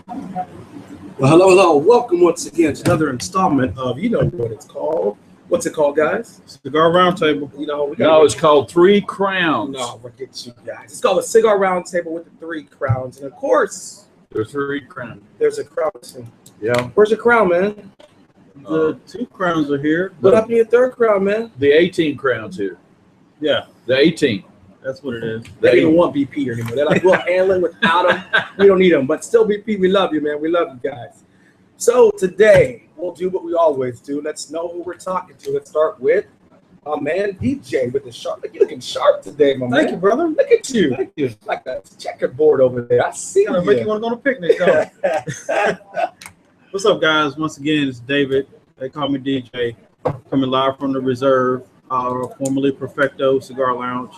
Well, hello, hello. Welcome once again to another installment of, you know what it's called. What's it called, guys? Cigar Roundtable. You know, it's called Three Crowns. No, forget you guys. It's called a Cigar Roundtable with the 3 crowns. And of course, There's 3 crowns. there's a crown. Yeah. Where's your crown, man? The 2 crowns are here. What up in your 3rd crown, man? The 18 crowns here. Yeah, The 18. that's what it is. They don't even want BP anymore. They're like, we'll handle it without them. We don't need them. But still, BP, we love you, man. We love you guys. So today, we'll do what we always do. Let's know who we're talking to. Let's start with my man, DJ, with the sharp. Look, you're looking sharp today, my man. Thank you, brother. Look at you. Thank you. Like a checkerboard over there. I see Gonna you. make you want to go on a picnic, though. What's up, guys? Once again, it's David. They call me DJ. Coming live from the Reserve, formerly Perfecto Cigar Lounge.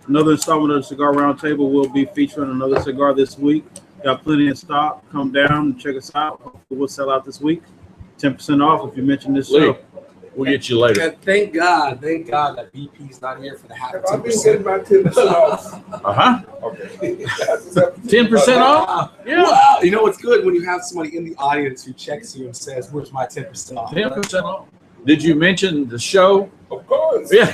Another installment of the Cigar Roundtable will be featuring another cigar this week. Got plenty in stock. Come down and check us out. We'll sell out this week. 10% off if you mention this show. We'll get you later. And thank God that BP's not here for the half. I've been getting my 10% off. Okay. 10%. 10% off? Yeah. Wow. You know what's good when you have somebody in the audience who checks you and says, "Where's my 10% off?" 10% off. Did you mention the show? Of course. Yeah.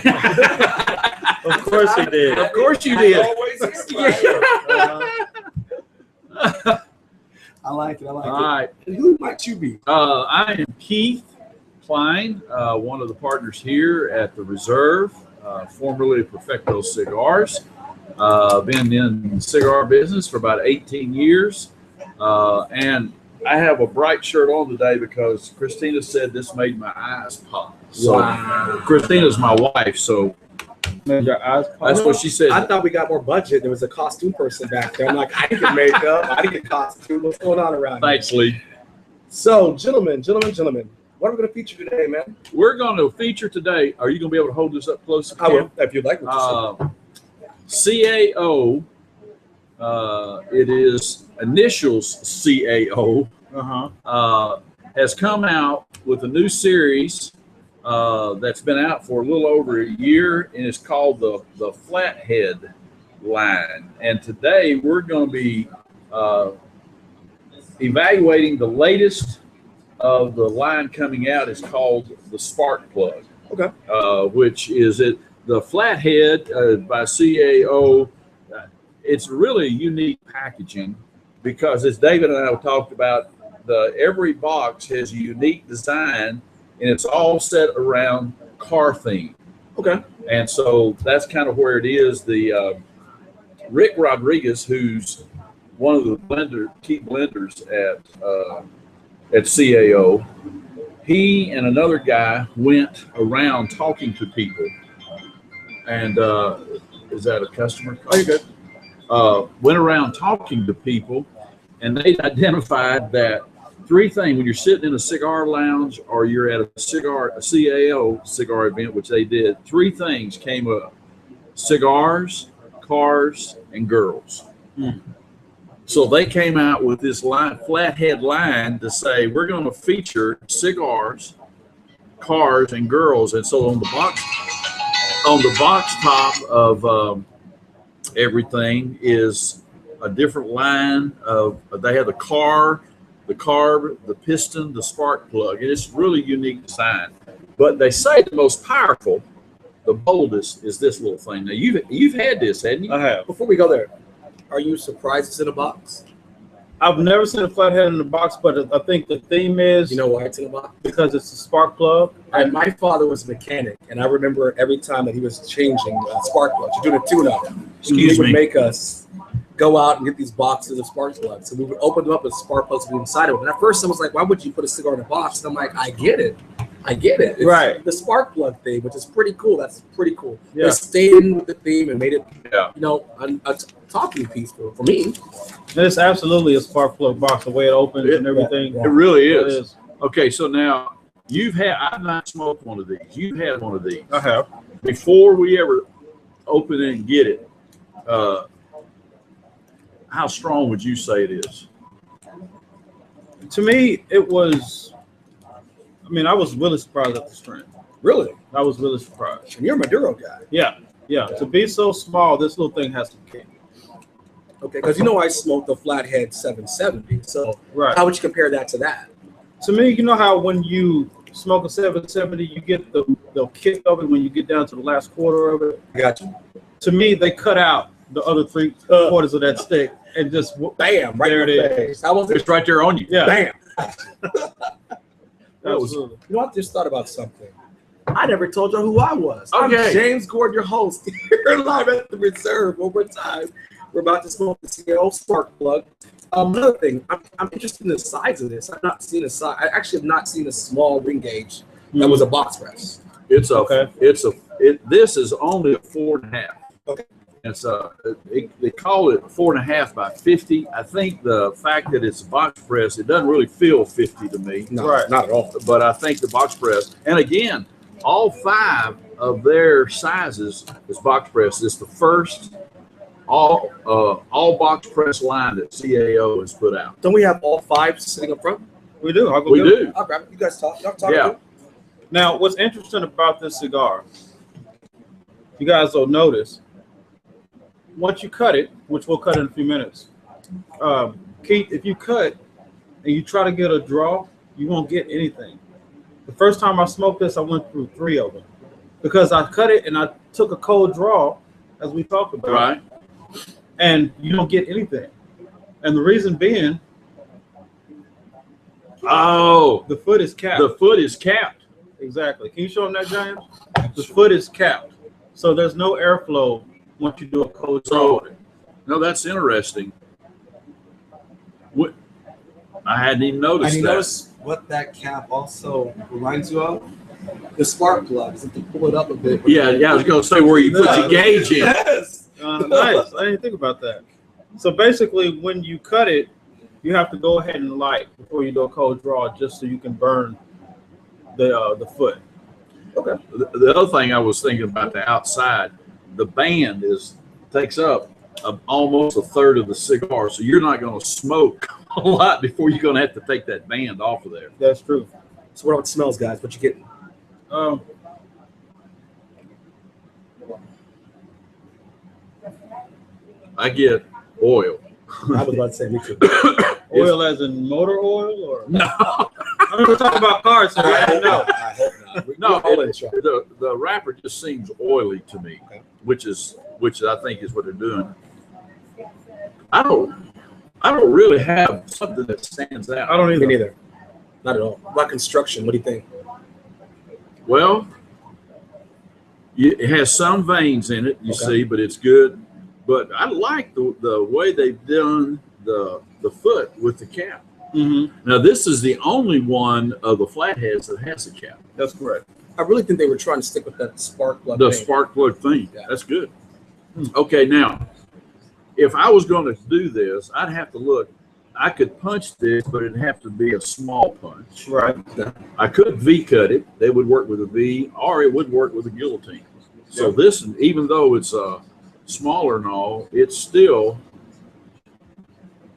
Of course he did. Of course you did. Always here. I like it. I like All it. right. And who might you be? I am Keith Klein, one of the partners here at the Reserve, formerly Perfecto Cigars. Been in the cigar business for about 18 years. And I have a bright shirt on today because Christina said this made my eyes pop. So Wow. Christina's my wife, so Made your eyes pop. that's what she said. I thought we got more budget. There was a costume person back there. I'm like, I didn't get makeup. I didn't get costume. What's going on around here? Thanks, Lee. So, gentlemen, what are we going to feature today, man? We're going to feature today. Are you going to be able to hold this up close? I will, if you'd like. CAO. It is initials CAO. Has come out with a new series that's been out for a little over a year, and it's called the Flathead line. And today we're going to be evaluating the latest of the line coming out. Is called the Spark Plug. Okay. Which is the Flathead by CAO. It's really unique packaging because, as David and I have talked about, every box has a unique design, and it's all set around car theme. Okay. And so that's kind of where it is. The Rick Rodriguez, who's one of the key blenders at CAO, he and another guy went around talking to people. And is that a customer? Oh, you're good. Went around talking to people, and they identified that 3 things when you're sitting in a cigar lounge or you're at a CAO cigar event, which they did. 3 things came up: cigars, cars, and girls. So they came out with this Flathead line to say we're going to feature cigars, cars, and girls. And so on the box top of everything is a different line of. They have the car, the carb, the piston, the spark plug, and it's really unique design. But they say the most powerful, the boldest, is this little thing. Now you've had this, hadn't you? I have. Before we go there, are you surprised it's in a box? I've never seen a flathead in the box, but I think the theme is, You know why it's in a box? because it's a spark plug. And my father was a mechanic, and I remember every time that he was changing spark plugs, you're doing a tune-up. Excuse he would me. make us go out and get these boxes of spark plugs. So we would open them up with spark plugs to be inside of it. And at first I was like, why would you put a cigar in a box? And I'm like, I get it. It's Right. the spark plug thing, which is pretty cool. That's pretty cool. Yeah. They stayed in with the theme and made it, Yeah. a talking piece for me. And it's absolutely a spark plug box, the way it opens and everything. Yeah. It really It is. is. Okay, so now I've not smoked one of these. You've had one of these. I have. Before we ever open it and get it, how strong would you say it is? To me, it was. I was really surprised at the strength. Really? I was really surprised. And you're a Maduro guy. Yeah. To be so small, this little thing has some kick. Okay, because you know I smoked the Flathead 770. So Right. how would you compare that to that? To me, you know how when you smoke a 770, you get the kick of it when you get down to the last quarter of it. I got you. To me, they cut out the other 3/4 of that stick and just Bam, right there in it your is. face. How was it? It's right there on you. Yeah, Bam. absolutely. You know, I just thought about something. I never told you who I was. I'm Okay. James Gordon, your host, here live at the Reserve over time. We're about to smoke the CAO Spark Plug. Another thing, I'm interested in the size of this. I've not seen a size. I actually have not seen a small ring gauge that was a box press. It's a. Okay. This is only a 4.5. Okay. It's they call it 4.5 by 50. I think the fact that it's a box press, it doesn't really feel 50 to me. No, Right. not at all. But I think the box press, and again, all 5 of their sizes is box press. It's the first all box press line that CAO has put out. Don't we have all 5 sitting up front? We do. I'll go We get it. do. I'll grab it. You guys talk. Y'all talk. Yeah. Now, what's interesting about this cigar, you guys will notice, once you cut it, which we'll cut in a few minutes, Keith, if you cut and you try to get a draw, you won't get anything. The first time I smoked this, I went through 3 of them because I cut it and I took a cold draw, as we talked about, Right. and you don't get anything. And the reason being, Oh, the foot is capped. the foot is capped. Exactly. Can you show them that, James? The foot is capped, so there's no airflow once you do a cold draw. So, no, that's interesting. What? I hadn't even noticed And you that. notice what that cap also reminds you of? The spark plug. Is if you pull it up a bit. Yeah, I was going to say where you put your gauge in. Yes. Nice. I didn't think about that. So basically, when you cut it, you have to go ahead and light before you do a cold draw, just so you can burn the foot. Okay. The other thing I was thinking about the outside, the band takes up almost a third of the cigar, so you're not going to smoke a lot before you're going to have to take that band off of there. That's true. So what about the smells, guys? What you getting? I get oil. I was about to say me too. Oil as in motor oil, or No, I mean, we're talking about cars, sir. I didn't know. I hope not. no, We're all in trouble. the wrapper just seems oily to me, Okay. which I think is what they're doing. I don't really have something that stands out. I don't Me either. neither. Not at all. What about construction? What do you think? Well, it has some veins in it, you Okay. see, but it's good. But I like the way they've done the foot with the cap. Mm-hmm. Now, this is the only one of the flatheads that has a cap. That's correct. I really think they were trying to stick with that spark plug. The thing. spark plug thing. Yeah. That's good. Okay, now, if I was going to do this, I'd have to look. I could punch this, but it'd have to be a small punch. Right. I could V cut it. They would work with a V, or it would work with a guillotine. So Yeah. this, even though it's smaller and all, it's still.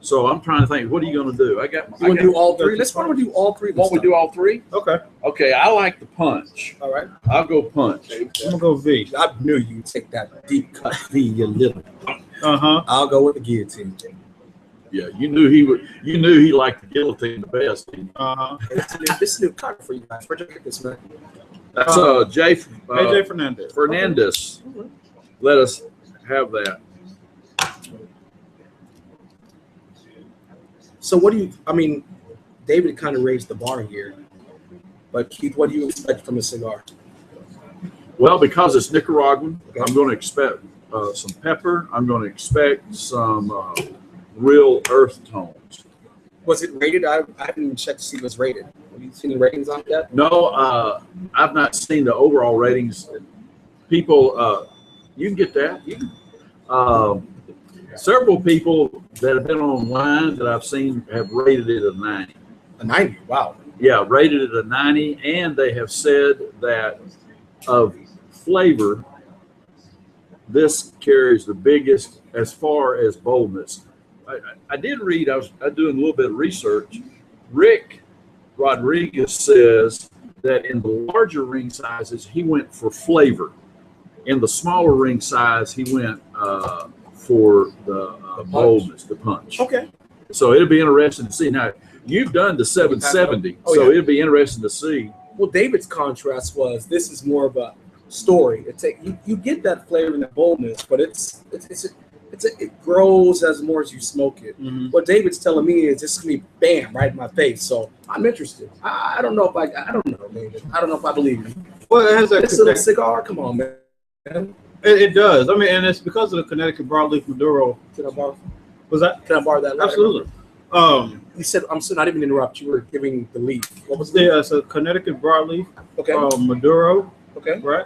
So I'm trying to think, what are you going to do? You want to do all 3? Let's why don't we do all 3? Want we do all 3? Okay. Okay, I like the punch. All right. I'll go punch. I'm gonna go V. I knew you'd take that deep cut V, you little. Uh-huh. I'll go with the guillotine. Yeah, you knew he would. You knew he liked the guillotine the best. Uh-huh. This is a new cut for you guys. Where'd you get this, man? That's Jay AJ Fernandez. Fernandez. Let us have that. So what do you, I mean, David kind of raised the bar here. But Keith, what do you expect from a cigar? Well, because it's Nicaraguan, Okay. I'm going to expect some pepper. I'm going to expect some real earth tones. Was it rated? I haven't even checked to see if it's rated. Have you seen the ratings on that? No, I've not seen the overall ratings. People, you can get that. You can, several people that have been online that I've seen have rated it a 90. A 90. Wow. Yeah, rated it a 90, and they have said that of flavor, this carries the biggest as far as boldness. I did read, I was doing a little bit of research. Rick Rodriguez says that in the larger ring sizes, he went for flavor. In the smaller ring size, he went for the The boldness, the punch. Okay. So it'll be interesting to see. Now, you've done the 770, Oh, so yeah. it'll be interesting to see. Well, David's contrast was this is more of a story. You get that flavor and that boldness, but it grows as more as you smoke it. Mhm. What David's telling me is it's gonna be bam right in my face. So I'm interested. I don't know if I don't know, David. I don't know if I believe you. Well, it has that This little cigar, come on, man. it does. I mean, and it's because of the Connecticut broadleaf Maduro. Can I borrow? Was that? Can I borrow that? Lighter? Absolutely. You said I'm so not even interrupt. You were giving the leaf. What was the Yeah, it's a Connecticut broadleaf okay? Maduro, Okay. right?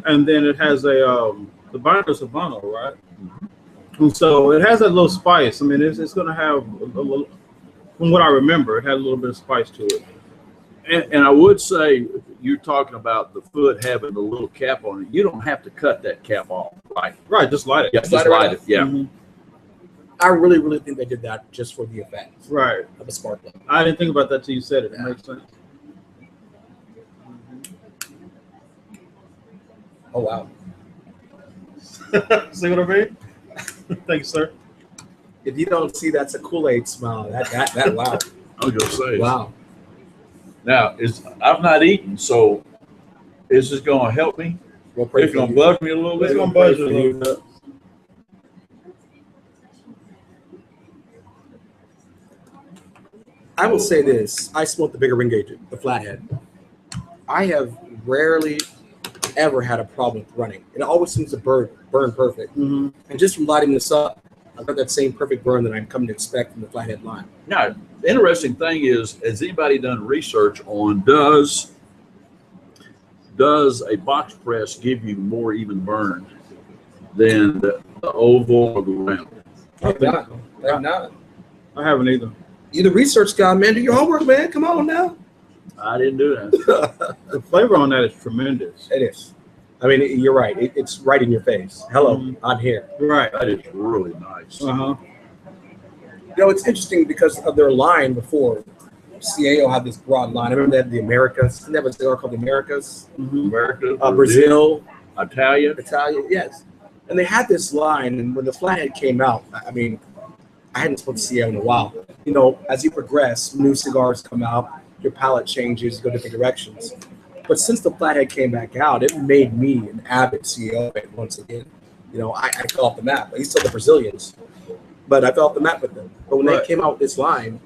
And then it has a the binder's Habano, right? And so it has that little spice. I mean, it's going to have a little. From what I remember, it had a little bit of spice to it. And I would say you're talking about the foot having a little cap on it. You don't have to cut that cap off, right? Right, just light it. Yeah, just light it. Yeah. Mhm. I really, really think they did that just for the effect Right. of a spark plug. I didn't think about that till you said it. It makes sense. Oh wow! See what I mean? Thank you, sir. If you don't see, that's a Kool-Aid smile. That wow, I was gonna say. wow. Now, I've not eaten, so is this gonna help me? We'll pray It's for gonna you. bug me a little It's bit. gonna buzz you a little bit. I will say this: I smoked the bigger ring gauge, the flathead. I have rarely ever had a problem with running. It always seems to burn perfect. Mm-hmm. And just from lighting this up, I've got that same perfect burn that I'm coming to expect from the flathead line. Now, the interesting thing is, has anybody done research on does a box press give you more even burn than the oval or the round? I'm not. I haven't either. You're the research guy, man. Do your homework, man. Come on now. I didn't do that. The flavor on that is tremendous. It is. I mean, you're right. It's right in your face. Hello, Mhm. I'm here. Right. That is really nice. Uh-huh. You know, it's interesting because of their line before. CAO had this broad line. I remember they had the Americas. They have a cigar called the Americas. Mm-hmm. America, Brazil, Italian. Italian, yes. And they had this line, and when the flathead came out, I mean, I hadn't smoked CAO in a while. You know, as you progress, new cigars come out, your palate changes, you go different directions. But since the flathead came back out, it made me an avid CAO fan once again. You know, I fell off the map. I used to tell the Brazilians, but I fell off the map with them. But when they came out with this line,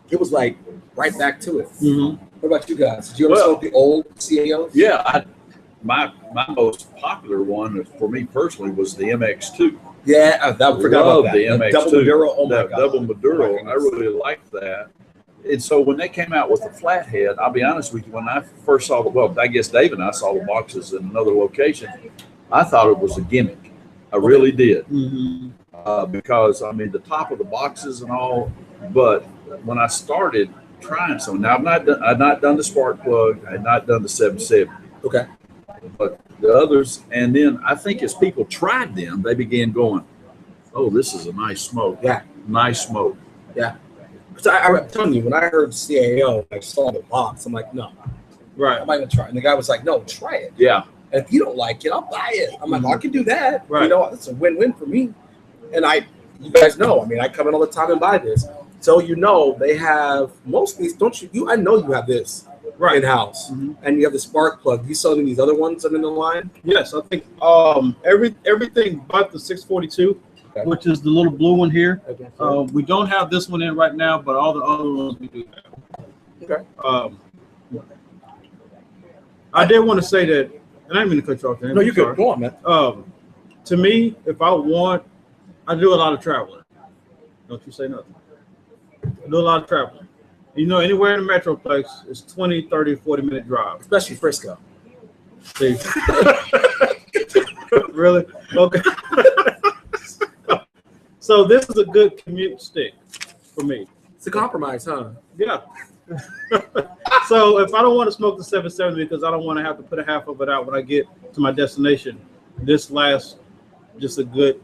it was like right back to it. Mm-hmm. What about you guys? Did you ever smoke the old CAOs? Yeah, my most popular one for me personally was the MX2. Yeah, I forgot Love about that. the MX2. Double Maduro. Oh my That god. double Maduro. Oh my I really liked that. And so when they came out with the flathead, I'll be honest with you, when I first saw I guess Dave and I saw the boxes in another location, I thought it was a gimmick. I really did. Mm-hmm. Because, I mean, the top of the boxes and all, but when I started trying some, now I've not done the Spark Plug, I had not done the 770, Okay. but the others, and then I think as people tried them, they began going, oh, this is a nice smoke. Yeah. Nice smoke. Yeah. So I'm telling you, when I heard CAO, I saw the box. I'm like, no, Right. I'm not even trying. And the guy was like, no, try it. Yeah. And if you don't like it, I'll buy it. I'm like, I can do that. Right. You know, it's a win-win for me. And you guys know, I mean, I come in all the time and buy this. So you know, they have most of these. Don't you? I know you have this in house, Mhm. and you have the Spark Plug. You selling these other ones that are in the line? Yes, I think everything but the 642, Okay. which is the little blue one here. Okay. We don't have this one in right now, but all the other ones we do have. Okay. I did want to say that, and I didn't mean to cut you off there. No, I'm you sorry. good. Go on, man. To me, if I do a lot of traveling. Don't you say nothing. I do a lot of traveling. You know, anywhere in the Metroplex, it's 20, 30, 40-minute drive. Especially Frisco. See? Really? Okay. So this is a good commute stick for me. It's a compromise, huh? Yeah. So if I don't want to smoke the 770 because I don't want to have to put a half of it out when I get to my destination, this lasts just a good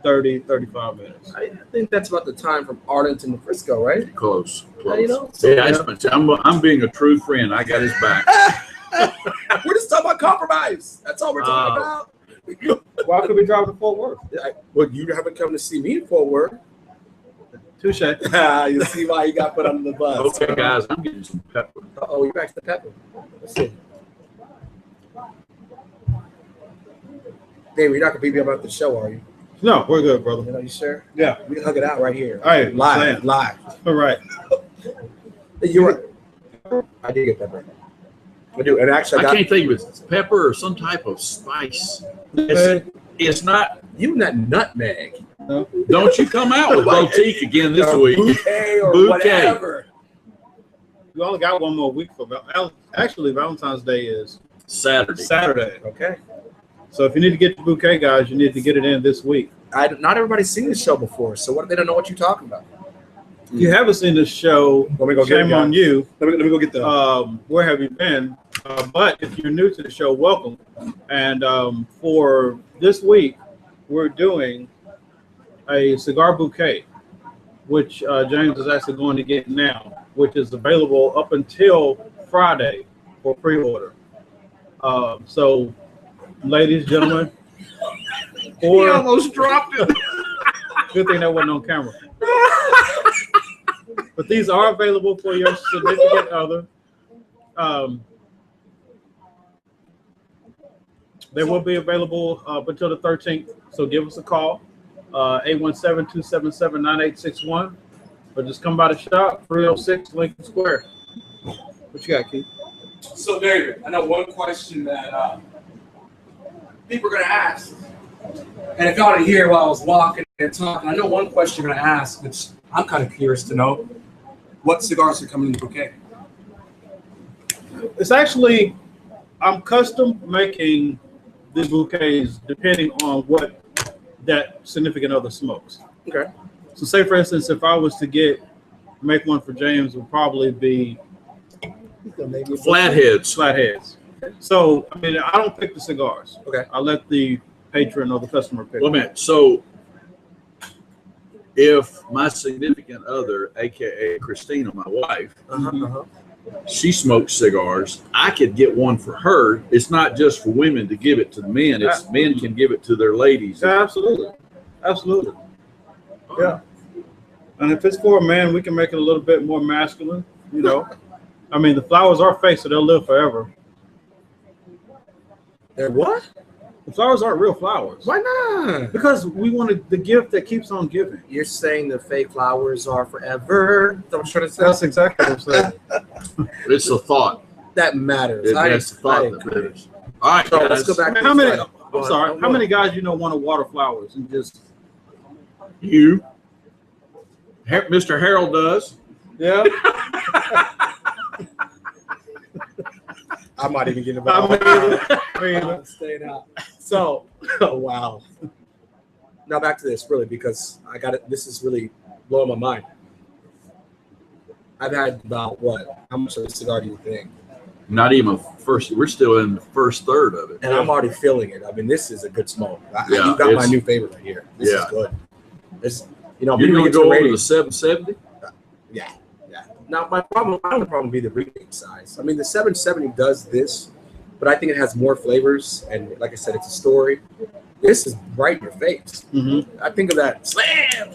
30, 35 minutes. I think that's about the time from Arlington to Frisco, right? Close. You know, I'm being a true friend. I got his back. we're just talking about compromise. That's all we're talking about. Why could we drive to Fort Worth? Well, you haven't come to see me in Fort Worth. Touche. You see why you got put under the bus. Okay, guys, I'm getting some pepper. Oh, you're back to the pepper. Let's see. Dave, you're not gonna beat me about the show, are you? No, we're good, brother. You sure? Yeah. We can hug it out right here. All right, live, Sam. live. All right. You're right. I did get pepper. I do, and actually, I can't think of it. It's pepper or some type of spice. It's not. You not nutmeg. No. Don't you come out with boutique again this week? Bouquet or Bouquet. whatever. We only got one more week for actually Valentine's Day is Saturday. Okay. So if you need to get the bouquet, guys, you need to get it in this week. Not everybody's seen this show before, so what? They don't know what you're talking about. If you haven't seen this show, Let me go get it, shame on guys. you. Let me go get the. Where have you been? But if you're new to the show, welcome. And for this week, we're doing a cigar bouquet, which James is actually going to get now, which is available up until Friday for pre-order. So, ladies, gentlemen, He almost dropped it. good thing that wasn't on camera. But these are available for your significant other. They will be available up until the 13th. So give us a call, 817-277-9861. Or just come by the shop, 306 Lincoln Square. What you got, Keith? So, David, I know one question that people are going to ask. And if y'all didn't hear while I was walking and talking, I know one question you're going to ask, which I'm kind of curious to know. What cigars are coming in the bouquet? It's actually, I'm custom making the bouquets depending on what that significant other smokes. Okay. So say, for instance, if I was to make one for James, it would probably be Flatheads. flatheads. So, I mean, I don't pick the cigars. Okay. I let the patron or the customer pick. Wait a minute. So, if my significant other, aka Christina, my wife, she smokes cigars, I could get one for her. It's not just for women to give it to the men. It's men can give it to their ladies. Yeah, absolutely. Absolutely. All Yeah. right. And if it's for a man, we can make it a little bit more masculine, you know. I mean, the flowers are fake, so they'll live forever. They're what? The flowers aren't real flowers. Why not? Because we wanted the gift that keeps on giving. You're saying the fake flowers are forever. That's what I'm trying to say. That's exactly what I'm saying. It's a thought. That matters. That's the thought that agree. matters. All right, So guys. let's go back. How many? to I'm sorry. How many guys you know want to water flowers and just? You. Mr. Harold does. Yeah. I might even get I about. mean, Staying out. So, oh wow. Now back to this, really, because I got it. This is really blowing my mind. I've had about what? How much of a cigar do you think? Not even first. We're still in the first third of it. And I'm already feeling it. I mean, this is a good smoke. Yeah, you got my it's- new favorite right here. This is Yeah. good. This, you know, You're people going to get to go over rating. the 770? Yeah. Now my only problem would be the reading size. I mean, the 770 does this, but I think it has more flavors. And like I said, it's a story. This is right in your face. mm-hmm. I think of that slam,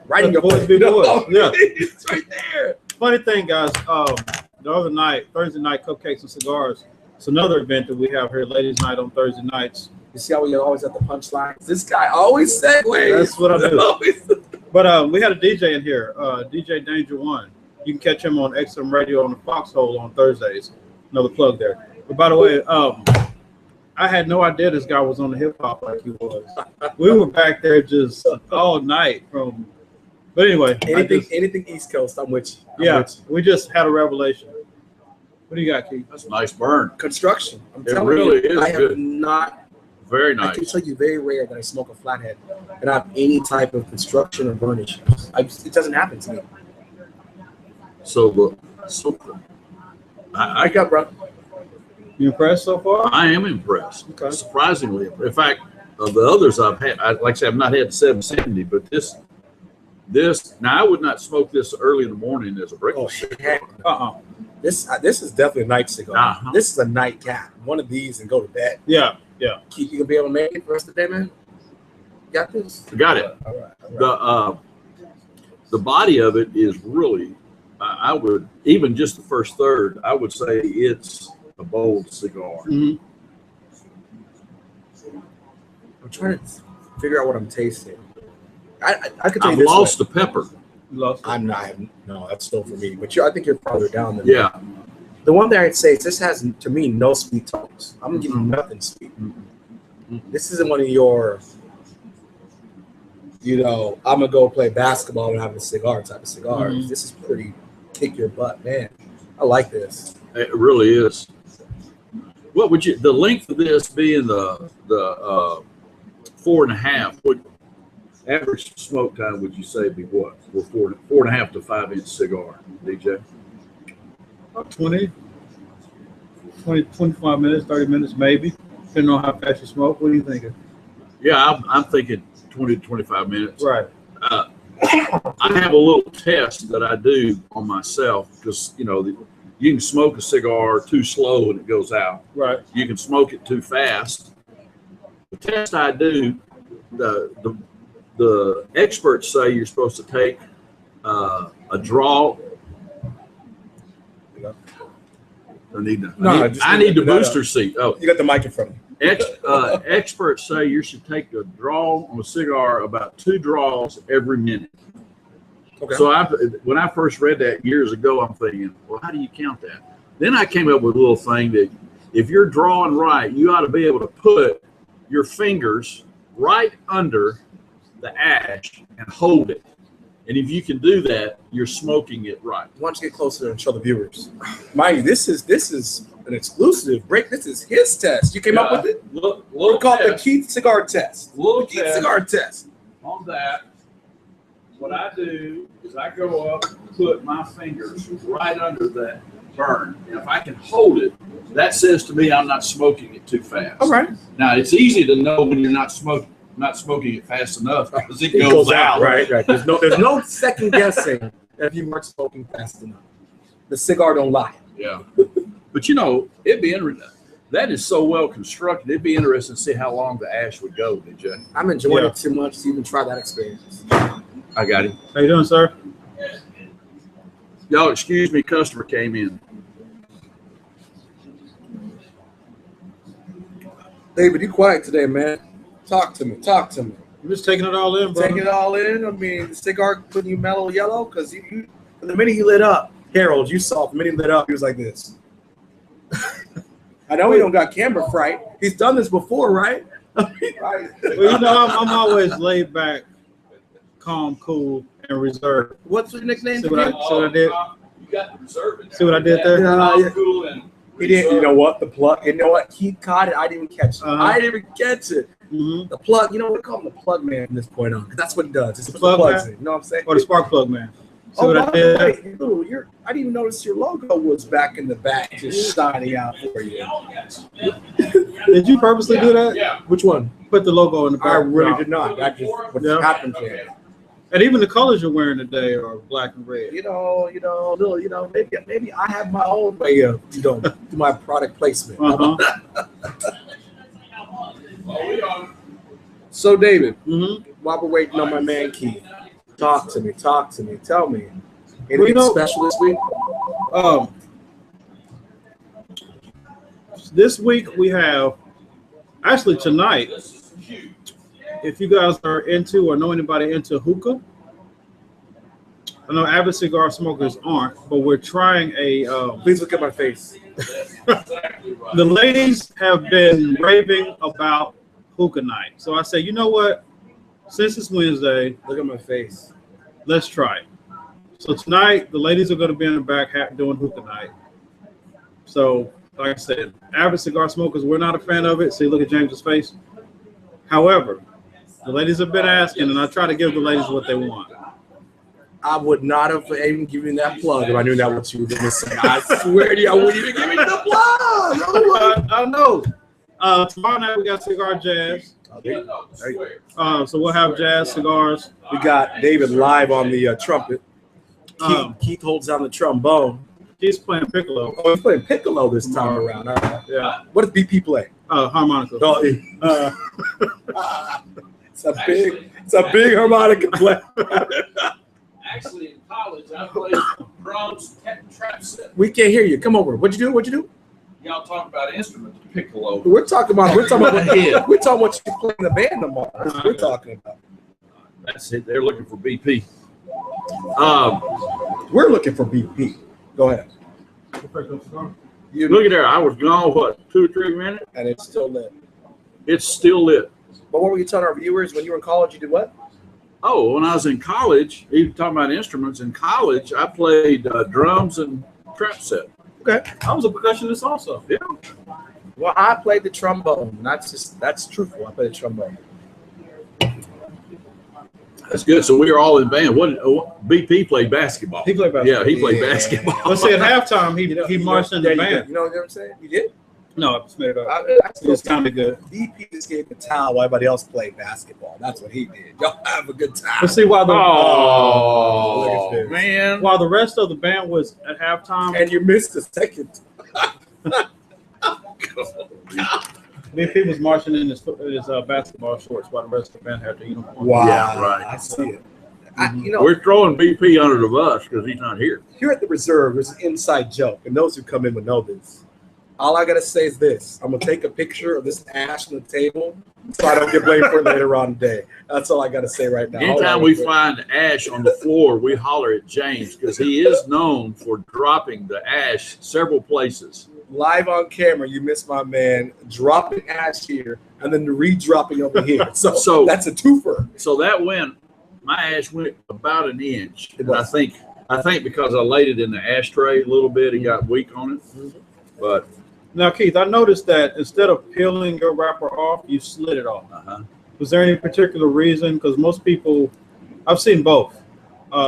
right in your Boys face. be boys. Yeah. It's right there. Funny thing, guys. The other night, Thursday night, Cupcakes and Cigars. It's another event that we have here, Ladies' Night on Thursday nights. You see how we always at the punchlines? This guy always segues. That's what I do. Always. But we had a DJ in here, DJ Danger One. You can catch him on XM Radio on the Foxhole on Thursdays. Another plug there. But by the way, I had no idea this guy was on the hip hop like he was. We were back there just all night from. But anyway, Anything East Coast, I'm with you. I'm with you. we just had a revelation. What do you got, Keith? That's a nice burn. Construction. I'm It telling really you, is I have good. not. Very I can nice. tell you very rare that I smoke a flathead and I have any type of construction or burn issues. It doesn't happen to me. So I got, bro. You impressed so far? I am impressed. Okay. Surprisingly. In fact, of the others I've had, like I said, I've not had the 770, but this, now I would not smoke this early in the morning as a breakfast. This is definitely a night cigar. Uh-huh. This is a nightcap. One of these and go to bed. Yeah. Yeah. Keith, you gonna be able to make it for us today, man? Got this? Got it. All right. The body of it is really, I would, even just the first third, I would say it's a bold cigar. Mhm. I'm trying to figure out what I'm tasting. I could take I've this lost way. the pepper. Lost. I'm not. No, that's still for me. But I think you're farther down than Yeah. The one thing I'd say is this has, to me, no sweet tones. I'm gonna give you nothing sweet. This isn't one of your, I'm gonna go play basketball and have a cigar type of cigars. Mhm. This is pretty kick your butt, man. I like this. It really is. What would you, the length of this being the 4.5, what average smoke time would you say be what? For 4.5 to 5 inch cigar, DJ? About 20, 25 minutes, 30 minutes, maybe, depending on how fast you smoke. What are you thinking? Yeah, I'm thinking 20 to 25 minutes. Right. I have a little test that I do on myself because, you can smoke a cigar too slow and it goes out. Right. You can smoke it too fast. The test I do, the experts say you're supposed to take a draw. I need the booster seat. Oh, You got the mic in front of you. experts say you should take a draw on a cigar about 2 draws every minute. Okay. So when I first read that years ago, I'm thinking, well, how do you count that? Then I came up with a little thing that if you're drawing right, you ought to be able to put your fingers right under the ash and hold it. And if you can do that, you're smoking it right. Why don't you get closer and show the viewers? Mind you, this is an exclusive break. This is his test. You came up with it? We'll call it the Keith Cigar Test. Little Keith Cigar Test. On that, what I do is I go up and put my fingers right under that burn. And if I can hold it, that says to me I'm not smoking it too fast. All right. Now, it's easy to know when you're not smoking it fast enough because it goes out. Right. There's no second guessing if you weren't smoking fast enough. The cigar don't lie. Yeah. But it'd be interesting. That is so well constructed. It'd be interesting to see how long the ash would go, DJ. I'm enjoying it too much to even try that experience. I got him. How you doing, sir? Y'all, excuse me, customer came in. David, you quiet today, man. Talk to me. I'm just taking it all in, bro. Taking it all in. I mean, the cigar putting you mellow yellow because the minute he lit up, Harold, you saw the minute he lit up, he was like this. I know he don't got camera fright. He's done this before, right? Well, I'm always laid back, calm, cool, and reserved. What's your nickname? See what I did? You got the reserve in there. See what I did there? Yeah. Cool and He didn't. You know what? The plug. You know what? He caught it. I didn't even catch it. Uh-huh. I didn't even catch it. Mm-hmm. The plug. You know, we call him the plug man from this point on because that's what he does. It's The the plug plugs man? in. You know what I'm saying? Or the spark plug man. See what by I the did there? way, Lou, I didn't even notice your logo was back in the back, just shining out for you. Did you purposely do that? Yeah. Which one? Put the logo in the back. I really did not. That just what Yeah. happened there. And even the colors you're wearing today are black and red. Maybe I have my own way of, do my product placement. Uh-huh. So, David, Mm-hmm. while we're waiting on my man Keith, talk to me. Tell me. Well, Anything special this week? This week we have, actually tonight, if you guys are into or know anybody into hookah, I know avid cigar smokers aren't, but we're trying a. Please look at my face. The ladies have been raving about hookah night, so I say, you know what? Since it's Wednesday, Look at my face. let's try it. So tonight, the ladies are going to be in the back doing hookah night. So, like I said, avid cigar smokers, we're not a fan of it. See, look at James's face. However, the ladies have been asking, and I try to give the ladies what they want. I would not have even given that plug if I knew that what you were going to say. I swear to you, I wouldn't even give you the plug. I know. Tomorrow night we got Cigar Jazz. So we'll have jazz cigars. We got David live on the trumpet. Um, Keith holds down the trombone. He's playing piccolo. Oh, he's playing piccolo this time around. All right. Yeah. What does BP play? Harmonica. Oh, it's a big harmonica play. Actually, in college, I played drums, trap set. We can't hear you. Come over. What'd you do? Y'all talk about instruments, piccolo. We're talking about what you play in the band tomorrow. That's what we're talking about. That's it. They're looking for BP. We're looking for BP. Go ahead. You look at there. I was gone, what, 2 or 3 minutes? And it's still lit. It's still lit. But what were you telling our viewers when you were in college? You did what? Oh, when I was in college, even talking about instruments, in college, I played drums and trap set. Okay. I was a percussionist also. Yeah. Well, I played the trombone. That's truthful. I played the trombone. That's good. So we were all in band. BP played basketball. He played basketball. Yeah, he played basketball. But see, at halftime, he marched in the there band. You know what I'm saying? You did? No, I just made it up. I It was kind of good. BP just gave the towel while everybody else played basketball. That's what he did. Y'all have a good time. But see, while the Oh, look at this. man. while the rest of the band was at halftime, And you missed the second. BP was marching in his basketball shorts while the rest of the band had their uniform. Wow. Yeah, right. I see it. We're throwing BP under the bus because he's not here. Here at the reserve, there's an inside joke, and those who come in would know this. All I gotta say is this: I'm gonna take a picture of this ash on the table, so I don't get blamed for it later on today. That's all I gotta say right now. Anytime we find ash on the floor, we holler at James because he is known for dropping the ash several places. Live on camera, you missed my man dropping ash here and then re-dropping over here. So that's a twofer. So that went, my ash went about an inch. It And was. I think because I laid it in the ashtray a little bit, it got weak on it. But Now, Keith, I noticed that instead of peeling your wrapper off, you slid it off. Was there any particular reason? Because most people, I've seen both.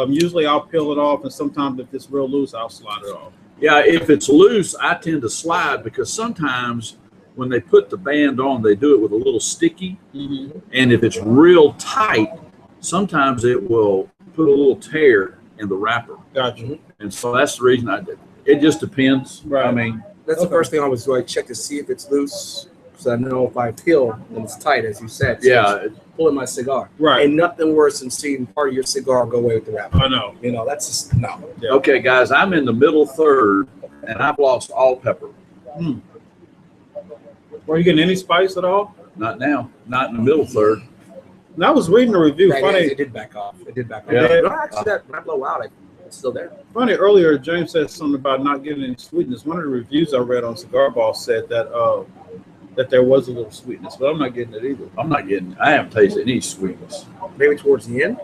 Usually I'll peel it off, and sometimes if it's real loose, I'll slide it off. yeah, if it's loose, I tend to slide because sometimes when they put the band on, they do it with a little sticky. And if it's real tight, sometimes it will put a little tear in the wrapper. Gotcha. And so that's the reason I did. It just depends. Right. I mean, That's the first thing I always do. I check to see if it's loose, so I know if I peel and it's tight, as you said. So yeah, it's pulling my cigar. Right. Ain't nothing worse than seeing part of your cigar go away with the wrapper. I know. You know, that's just no. Yeah. okay, guys, I'm in the middle third, and I've lost all pepper. Were you getting any spice at all? Not now, not in the middle third. And I was reading a review. It did back off. It did back off. Yeah. No, actually, that when I blow out, it's still there. Funny, earlier James said something about not getting any sweetness. One of the reviews I read on Cigar Ball said that that there was a little sweetness, but I'm not getting it either. I haven't tasted any sweetness. Maybe towards the end.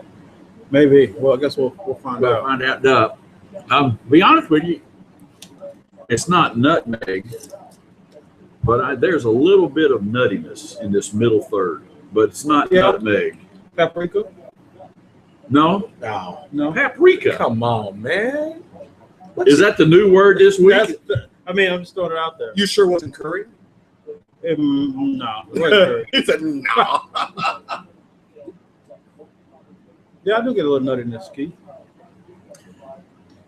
Maybe. Well, I guess we'll find We'll out. find out. Be honest with you, it's not nutmeg, but there's a little bit of nuttiness in this middle third, but it's not nutmeg. Paprika? No, No. paprika. Come on, man. Is that the new word this week? I'm just throwing it out there. You sure wasn't curry? No. It wasn't curry. He said no. Yeah, I do get a little nuttiness, Keith.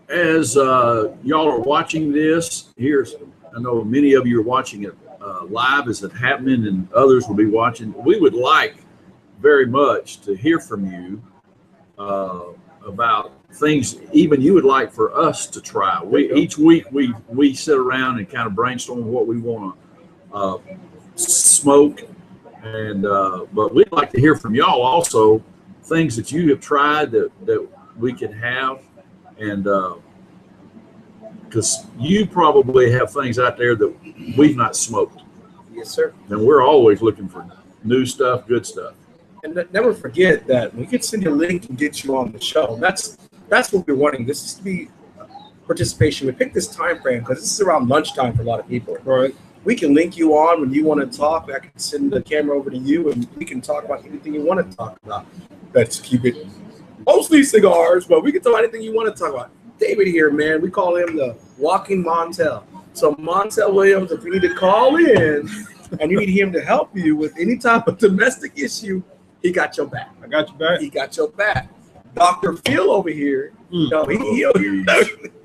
As y'all are watching this, I know many of you are watching it live as it's happening, and others will be watching. We would like very much to hear from you about things even you would like for us to try. Each week we sit around and kind of brainstorm what we want to smoke, and but we'd like to hear from y'all also, things that you have tried that we could have, and because you probably have things out there that we've not smoked, Yes, sir. and we're always looking for new stuff, good stuff. And never forget that we can send you a link and get you on the show. That's what we're wanting. This is to be participation. We picked this time frame because this is around lunchtime for a lot of people. Right. We can link you on when you want to talk. I can send the camera over to you, and we can talk about anything you want to talk about. Let's keep it mostly cigars, but we can talk about anything you want to talk about. David here, man. We call him the walking Montel. So Montel Williams, if you need to call in and you need him to help you with any type of domestic issue, he got your back. I got you back. He got your back. Dr. Phil over here, No, he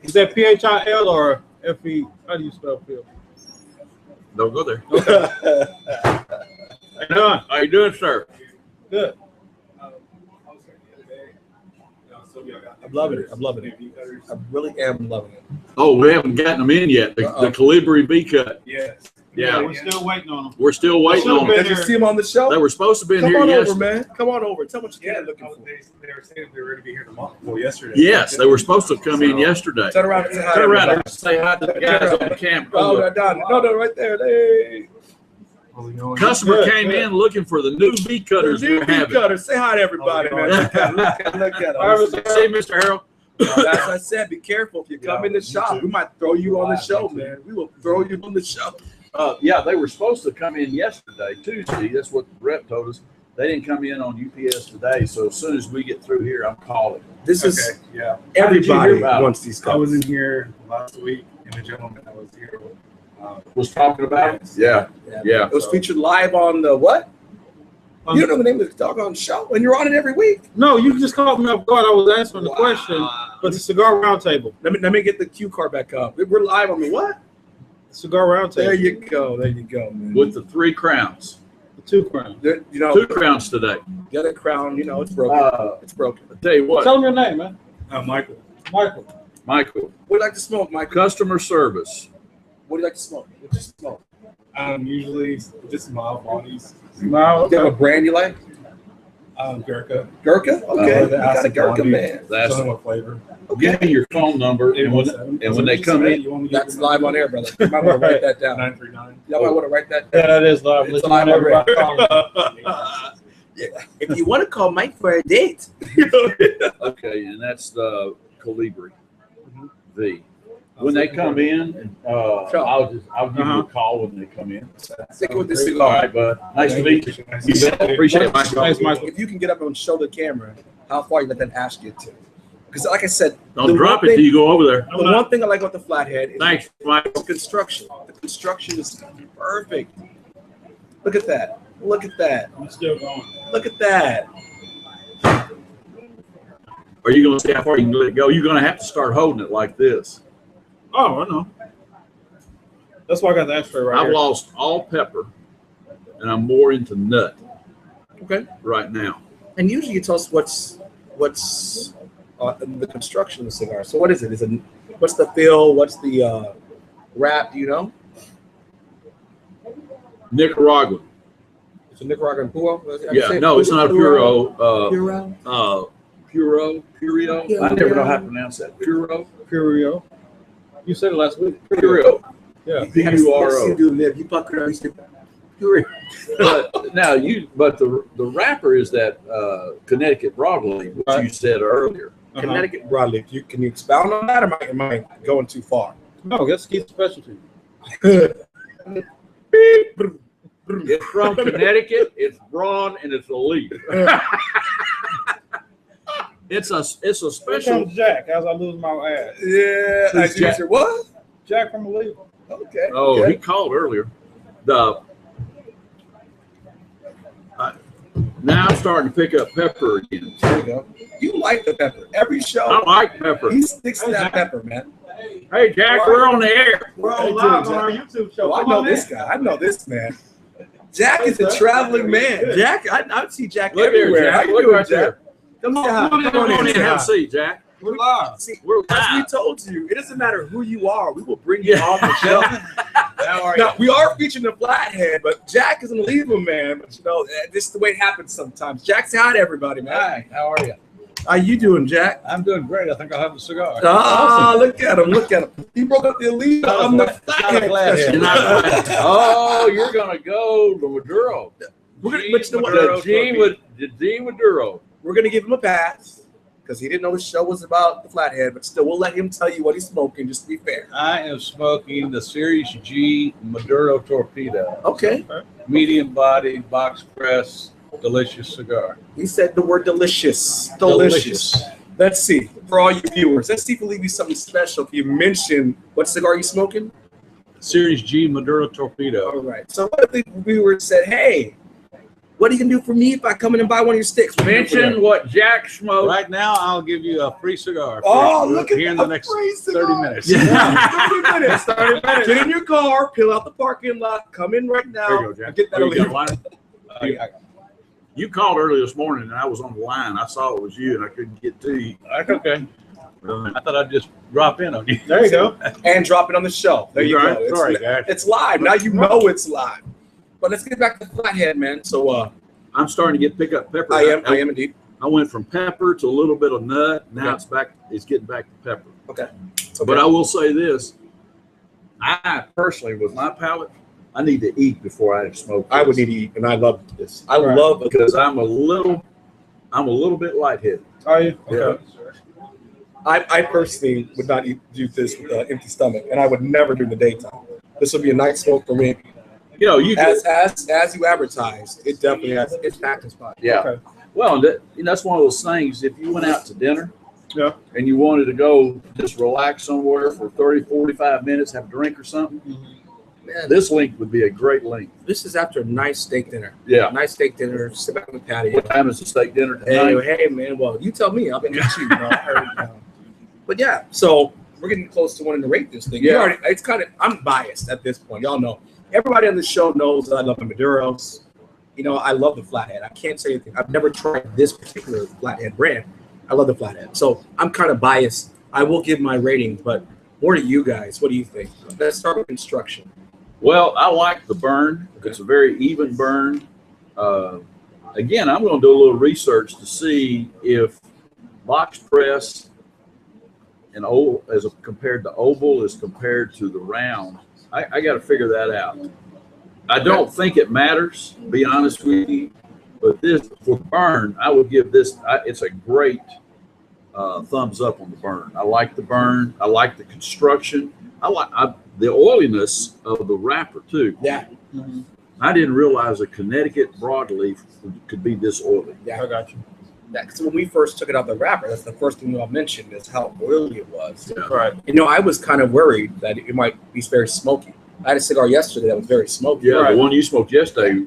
Is that PHIL or FE? How do you spell Phil? Don't go there. Hey, Don. How you doing, sir? Good. I'm loving it. I'm loving it. I really am loving it. Oh, we haven't gotten them in yet. The Calibri V cut. Yes. Yeah, We're still waiting on them. we're still waiting on Did them. you see him on the show? They were supposed to be in Come here on over, yesterday. man. Come on over. Tell me what you're looking for. They were saying we were going to be here tomorrow. Well, yesterday. Yes, they were supposed to come in yesterday. Turn around and say hi. Turn around everybody. and say hi to the guys on the camp. Oh, they're done. No, right there. Hey. Customer Good, came good. in looking for the new V cutters New we're meat having. cutter. Say hi to everybody, man. Look at Look them. See, Mr. Harold. As I said, be careful. If you come in the shop, we might throw you on the show, man. We will throw you on the show. Yeah, they were supposed to come in yesterday, Tuesday. That's what the rep told us. They didn't come in on UPS today. So as soon as we get through here, I'm calling. This is Okay, yeah. everybody about it? wants these I was cups. in here last week, and the gentleman that was here Was talking about it? Yeah, yeah. It was featured live on the what? You don't know the name of the doggone show, and you're on it every week. No, you just called me off guard. I was answering the question, but the Cigar Roundtable. Let me get the cue card back up. We're live on the what? Cigar Roundtable. There you go. There you go, man. With the 3 crowns. The 2 crowns. You know, 2 crowns today. the other crown, you know, it's broken. It's broken. I'll tell you what, Tell them your name, man. Michael. Michael. Michael, What do you like to smoke, Michael? customer service. What do you like to smoke? What do you smoke? Usually just mild bodies. No, Do you have a brand you like? Gurkha. Gurkha? Okay, The you got a acid Gurkha, blondie. man. That's Tell them what flavor. give me your phone number, and when they come in, That's live on air, brother. You might want to write that down. 939. Y'all might want to write that yeah, down. that is live. It's Listen live to on everybody calling. If you want to call Mike for a date. okay, and that's the Calibri V. When they come in, I'll give you a call when they come in. Stick with this All cigar. right, bud. Nice to meet you. Nice You to bet. meet you. Appreciate it, Michael. Thanks, Michael. If you can get up and show the camera how far you let that ash get to. Because like I said, Don't drop it till you go over there. the one thing I like about the flathead is Thanks, Mike. the construction. The construction is perfect. Look at that. Look at that. I'm still going. Look at that. Are you going to see how far you can let it go? You're going to have to start holding it like this. Oh, I know. That's why I got the ashtray right I've here. lost all pepper, and I'm more into nut Okay. right now. And usually you tell us what's the construction of the cigar. So what is it? What's the feel? What's the wrap? Do you know? Nicaraguan. It's a Nicaraguan puro. Yeah, no, it's not a Puro. Puro. Puro. I never know how to pronounce that. Puro. Curio. You said it last week. Puro. Yeah. P-U-R-O. You pucker. You said puro. But now the wrapper is that Connecticut broadleaf, which you said earlier. Connecticut broadleaf. Can you expound on that, or am I going too far? No, that's Keith's specialty. It's from Connecticut. It's broad and it's a leaf. It's a Here special. comes Jack as I lose my ass. Yeah. Who's Jack? What? Jack from Illegal. Okay. Oh, okay. he called earlier. Now I'm starting to pick up pepper again. There you go. You like the pepper. Every show, I like pepper. he sticks to that pepper, man. Hey, Jack, we're on the air. We're How you live doing, on our Jack? YouTube show. Oh, I Come know on this in. guy. I know this man. Jack is a traveling man. Jack, I see Jack Look there, everywhere. How Jack. you Look doing, right Jack? there. Come on, Come on in, have a seat, Jack. We're live. See, We're as we live. told you, it doesn't matter who you are. We will bring you on the show. How are you? Now, we are featuring the flathead, but Jack isn't leaving, man. But this is the way it happens sometimes. Jack, say hi to everybody, man. Hi, how are you? How you doing, Jack? I'm doing great. I think I'll have a cigar. Ah, look at him. Look at him. He broke up the elite. I'm the flathead. flathead. You're not glad. Oh, you're gonna go to Maduro. We're gonna, but you know what? The G Maduro. We're gonna give him a pass because he didn't know the show was about the flathead. But still, we'll let him tell you what he's smoking, just to be fair. I am smoking the Series G Maduro Torpedo. Okay. Medium body, box press, delicious cigar. He said the word delicious. Delicious. Let's see. For all you viewers, let's see if we'll leave you something special if you mention what cigar you smoking. Series G Maduro Torpedo. All right. So what if the viewers said, hey, What are you gonna do for me if I come in and buy one of your sticks? What are you gonna do for Mention them? what Jack smoked. Right now, I'll give you a free cigar. Oh, look at here in that the next free 30 cigar. minutes. Yeah. 30 minutes. 30 minutes. Get in your car, peel out the parking lot, come in right now. There you go, Jack. Get that Oh, over you here. got a line? Yeah. You called earlier this morning, and I was on the line. I saw it was you, and I couldn't get to you. That's okay. I thought I'd just drop in on you. There you go. And drop it on the shelf. There you Right. go. Sorry, guys. It's live. Now you know it's live. But let's get back to Flathead, man. So I'm starting to pick up pepper. I am indeed. I went from pepper to a little bit of nut. Now Okay. it's getting back to pepper. Okay. But I will say this. I personally, with my palate, I need to eat before I smoke. I would this. need to eat, and I love this. I Right. love it. because I'm a little bit lightheaded. Are you? Yeah. Okay. I personally would not do this with an empty stomach, and I would never do it in the daytime. This would be a night smoke for me. You know, you As you advertised, it definitely has its packing spot. yeah. Okay. Well, that's one of those things. If you went out to dinner, Yeah. and you wanted to go just relax somewhere for 30, 45 minutes, have a drink or something, Man, this link would be a great link. this is after a nice steak dinner. Yeah. Nice steak dinner, sit back on the patio. What time is the steak dinner tonight? Hey, man, well, you tell me. I'll be with you. I heard it. But yeah, so we're getting close to wanting to rate this thing. Yeah. It's kind of, I'm biased at this point. Y'all know. Everybody on the show knows that I love the Maduros. You know, I love the Flathead. I can't say anything. I've never tried this particular Flathead brand. I love the Flathead. So I'm kind of biased. I will give my rating, but more to you guys. What do you think? Let's start with construction. Well, I like the burn. It's a very even burn. Again, I'm going to do a little research to see if box press and oval, as compared to oval, is compared to the round. I got to figure that out. I don't think it matters, to be honest with you. But this, for burn, I would give this. It's a great thumbs up on the burn. I like the burn. I like the construction. I like the oiliness of the wrapper too. Yeah. I didn't realize a Connecticut broadleaf could be this oily. Yeah. I got you. Because when we first took it out the wrapper, that's the first thing we all mentioned is how oily it was. Yeah. Right. You know, I was kind of worried that it might be very smoky. I had a cigar yesterday that was very smoky. Yeah, Right. the one you smoked yesterday,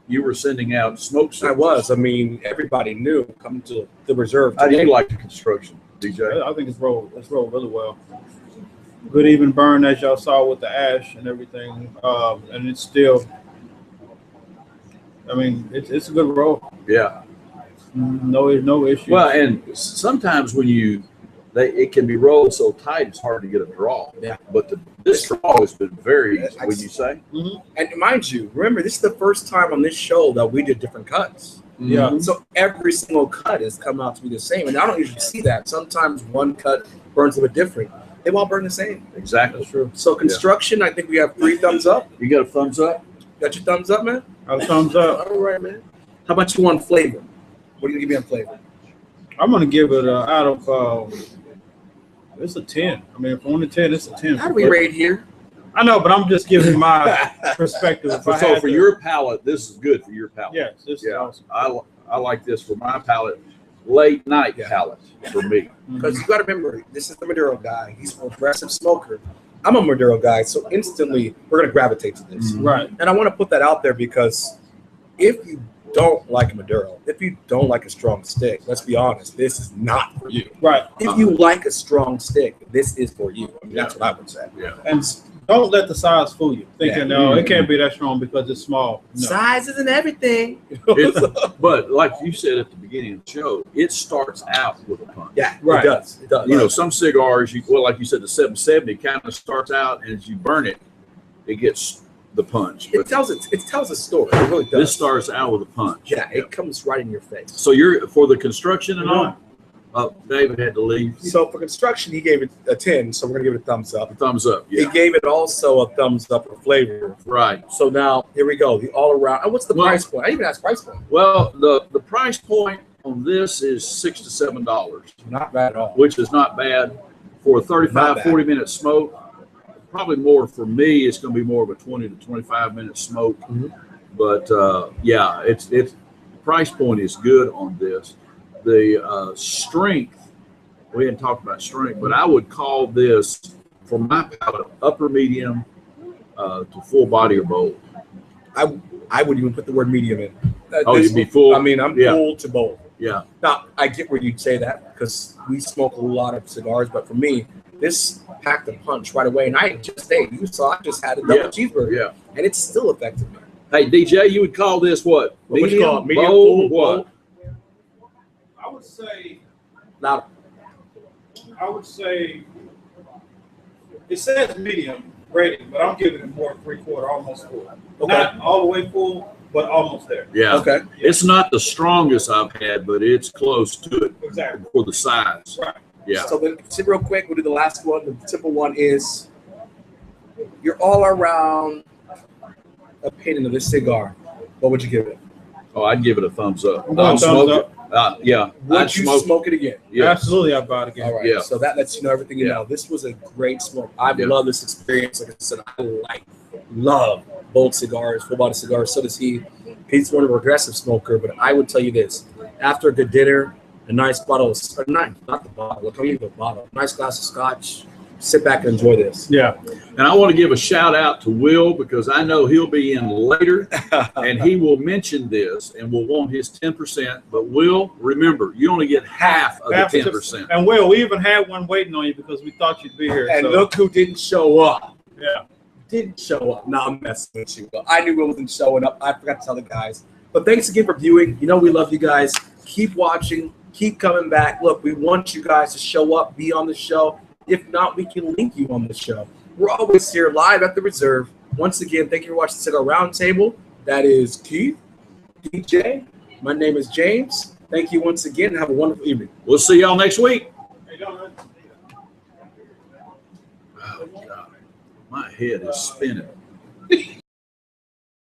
you were sending out smoke I signals. was. I mean, everybody knew coming to the reserve. How do today. you like the construction, DJ? I think it's rolled really well. Good even burn as y'all saw with the ash and everything. And it's still, I mean, it's a good roll. Yeah. No issue. Well, and sometimes when it can be rolled so tight, it's hard to get a draw. Yeah. But this draw has been very easy, I- would you say? And mind you, remember, this is the first time on this show that we did different cuts. Yeah. So every single cut has come out to be the same. And I don't usually see that. Sometimes one cut burns a bit different. They all burn the same. Exactly. That's true. So construction, I think we have 3 thumbs up. You got a thumbs up? Got your thumbs up, man? A thumbs up. All right, man. How about you on flavor? What do you give me on flavor? I'm gonna give it out of. It's a 10. I mean, from 1 to 10, it's a 10. How do we rate here? I know, but I'm just giving my perspective. If I So had for to- your palate, this is good for your palate. yes, this is Yeah. awesome. I like this for my palate. Late night palate for me. Because you got to remember, this is the Maduro guy. He's an aggressive smoker. I'm a Maduro guy, so instantly we're going to gravitate to this. Right. And I want to put that out there because if you don't like a Maduro, if you don't like a strong stick, let's be honest, this is not for you. Right. If you like a strong stick, this is for you. I mean, that's what I would say. Yeah. And don't let the size fool you. Thinking, no, it can't be that strong because it's small. No. Size isn't everything. But like you said at the beginning of the show, it starts out with a punch. Yeah, Right. it does. It does. You know, some cigars, like you said, the 770 kind of starts out, and as you burn it, it gets the punch. it But tells a story. It really does. this starts out with a punch. Yeah, it comes right in your face. So you're for the construction and all. David had to leave. So for construction, he gave it a 10, so we're gonna give it a thumbs up. Thumbs up. He Yeah. gave it also a thumbs up for flavor. Right. So now here we go. The all around. And what's the Well- price point? I didn't even ask price point. Well, the price point on this is $6 to $7, Not bad at all. which is not bad for a 35, Not bad. 40-minute smoke. Probably more for me. It's going to be more of a 20 to 25-minute smoke. Mhm. But yeah, it's price point is good on this. The strength, we hadn't talked about strength, but I would call this, for my palate, upper medium to full body or bold. I would even put the word medium in. Oh, you'd be full? I mean, I'm Yeah. full to both. Yeah. Now, I get where you'd say that because we smoke a lot of cigars, but for me, this packed a punch right away. And I just ate. You saw I just had a double cheeseburger. Yeah. And it still affected me. Hey, DJ, you would call this what? What would you call it? Medium, bold, full, what? I would say Now, it says medium rating, but I'm giving it more 3/4, almost full. Okay. Not all the way full, but almost there. Yeah. okay. It's not the strongest I've had, but it's close to it Exactly. for the size. Right. Yeah. So then, real quick, we'll do the last one. The simple one is your all-around opinion of this cigar. What would you give it? Oh, I'd give it a thumbs up. I'm going I'll thumbs smoke up. it. Yeah. Would I'd you smoke. smoke it again? Yeah. Absolutely, I'd buy it again. All right. Yeah. So that lets you know everything you Yeah. know. This was a great smoke. I Yeah. love this experience. Like I said, I love bold cigars, full body cigars. So does he. He's more of a progressive smoker, but I would tell you this: after a good dinner, a nice bottle of not the bottle. Don't even the bottle. Nice glass of scotch. Sit back and enjoy this. Yeah. And I want to give a shout out to Will because I know he'll be in later and he will mention this and will want his 10%. But Will, remember, you only get half of the 10%. And Will, we even had one waiting on you because we thought you'd be here. And so. look who didn't show up. Yeah. Didn't show up. No, I'm messing with you. I knew Will wasn't showing up. I forgot to tell the guys. But thanks again for viewing. You know we love you guys. Keep watching. Keep coming back. Look, we want you guys to show up, be on the show. If not, we can link you on the show. We're always here live at the Reserve. Once again, thank you for watching Cigar Roundtable. That is Keith, DJ. My name is James. Thank you once again. Have a wonderful evening. We'll see y'all next week. Oh, God. My head is spinning.